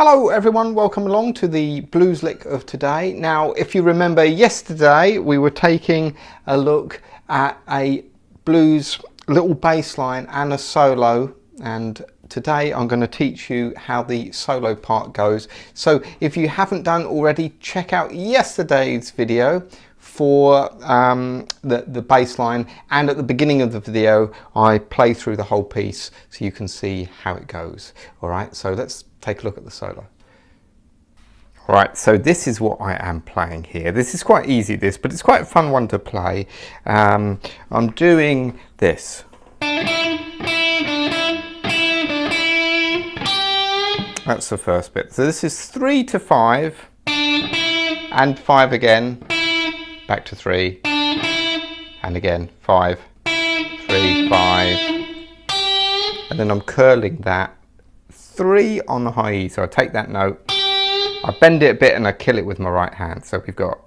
Hello everyone, welcome along to the blues lick of today. Now if you remember yesterday we were taking a look at a blues little bass line and a solo, and today I'm going to teach you how the solo part goes. So if you haven't done already, check out yesterday's video for the bass line, and at the beginning of the video I play through the whole piece so you can see how it goes. Alright, so let's take a look at the solo. Right, so this is what I am playing here. This is quite easy, but it's quite a fun one to play. I'm doing this. That's the first bit. So this is 3 to 5 and 5 again, back to 3 and again 5, 3, 5, and then I'm curling that 3 on the high E. So I take that note, I bend it a bit and I kill it with my right hand. So we've got.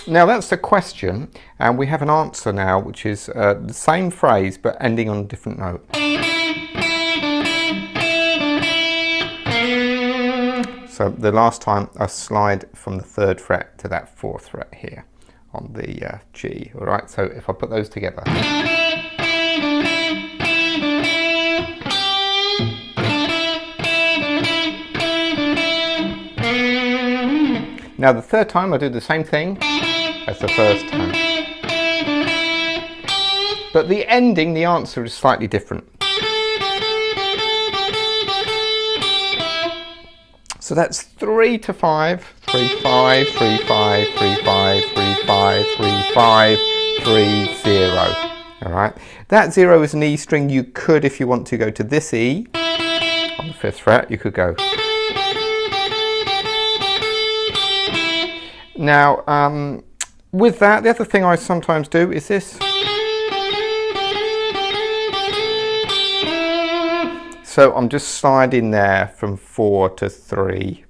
Now that's the question, and we have an answer now, which is the same phrase but ending on a different note. So the last time I slide from the 3rd fret to that 4th fret here on the G. All right, so if I put those together. Now the 3rd time I do the same thing as the 1st time. But the ending, the answer is slightly different. So that's 3 to 5, 3, 5, 3, 5, 3, 5, 3, 5, 3, 5, 3, 0. All right, that 0 is an E string. You could, if you want to, go to this E on the 5th fret, you could go. Now, with that, the other thing I sometimes do is this. So I'm just sliding there from 4 to 3.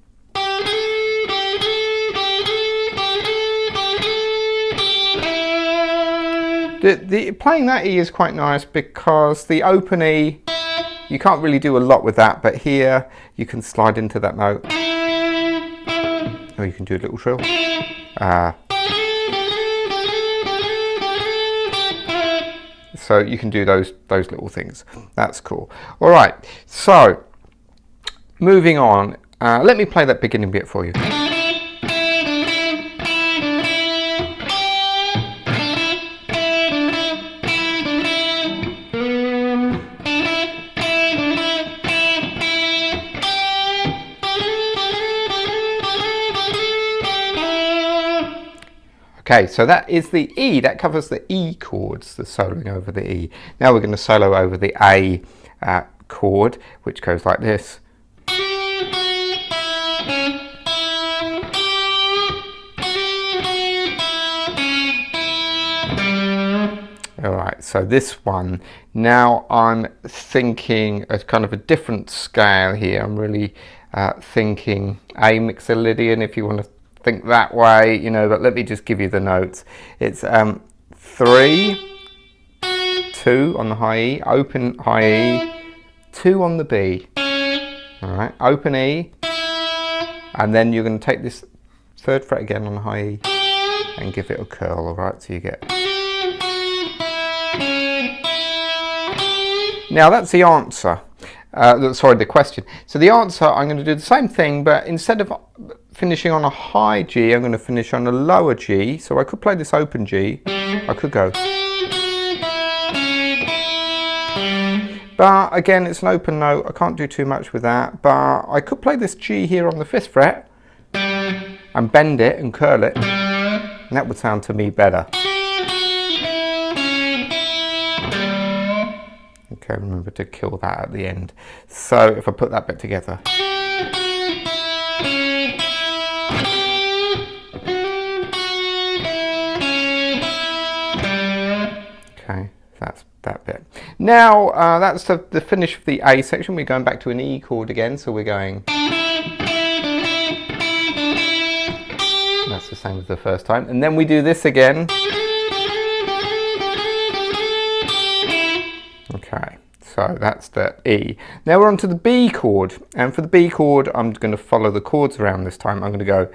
Playing that E is quite nice because the open E, you can't really do a lot with that, but here you can slide into that note. Or you can do a little trill. So you can do those little things. That's cool. All right, so moving on. Let me play that beginning bit for you. Okay, so that is the E, that covers the E chords, the soloing over the E. Now we're going to solo over the A chord, which goes like this. Alright, so this one, now I'm thinking a kind of a different scale here. I'm really thinking A Mixolydian, if you want to think that way, you know, but let me just give you the notes. It's 3, 2 on the high E, open high E, 2 on the B. All right, open E, and then you're going to take this 3rd fret again on the high E and give it a curl. All right, so you get. Now that's the answer. Sorry, the question. So the answer, I'm going to do the same thing, but instead of finishing on a high G, I'm going to finish on a lower G. So I could play this open G. I could go. But again, it's an open note. I can't do too much with that. But I could play this G here on the 5th fret and bend it and curl it. And that would sound to me better. Okay, remember to kill that at the end. So if I put that bit together. Okay, that's that bit. Now that's the finish of the A section. We're going back to an E chord again, so we're going. That's the same as the first time. And then we do this again. Okay, So that's the E. Now we're on to the B chord, and for the B chord I'm going to follow the chords around this time. I'm going to go,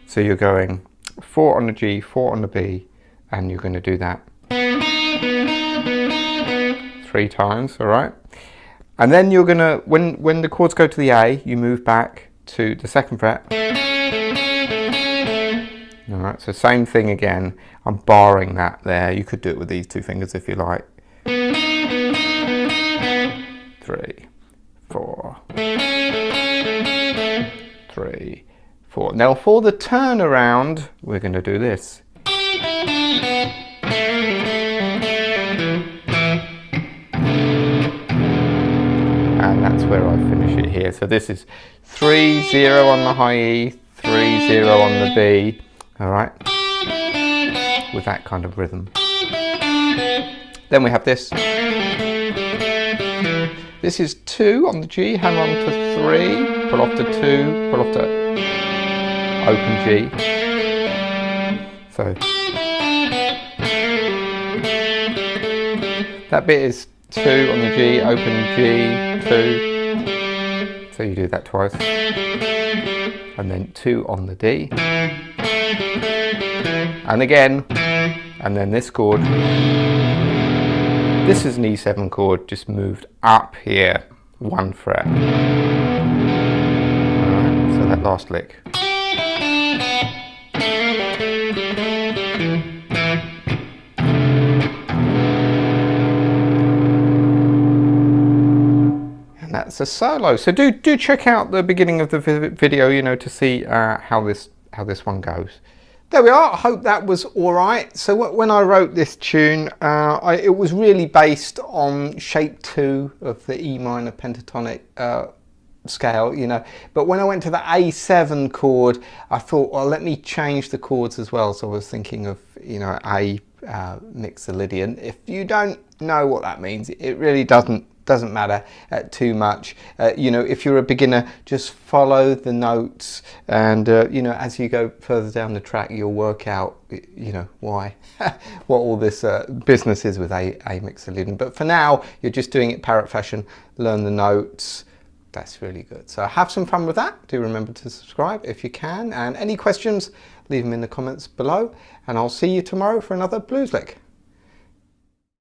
so you're going 4 on the G, 4 on the B, and you're going to do that 3 times, all right? And then you're going to, when the chords go to the A, you move back to the 2nd fret. All right, so same thing again. I'm barring that there. You could do it with these 2 fingers if you like. 3, 4. 3, 4. Now for the turnaround, we're going to do this. And that's where I finish it here. So this is 3, 0 on the high E, 3, 0 on the B. All right, with that kind of rhythm. Then we have this. This is 2 on the G, hammer on to 3, pull off to 2, pull off to open G. So that bit is 2 on the G, open G, 2. So you do that twice. And then 2 on the D. And again, and then this chord. This is an E7 chord, just moved up here, 1 fret. Alright, so that last lick. And that's a solo. So do check out the beginning of the video, you know, to see how this one goes. There we are. I hope that was all right. So when I wrote this tune, it was really based on shape 2 of the E minor pentatonic scale, you know. But when I went to the A7 chord, I thought, well, let me change the chords as well. So I was thinking of, you know, A mixolydian. If you don't know what that means, it really doesn't matter too much. You know, if you're a beginner, just follow the notes, and you know, as you go further down the track, you'll work out, you know, why what all this business is with A mixolydian. But for now, you're just doing it parrot fashion. Learn the notes. That's really good. So have some fun with that. Do remember to subscribe if you can, and any questions, leave them in the comments below, and I'll see you tomorrow for another blues lick.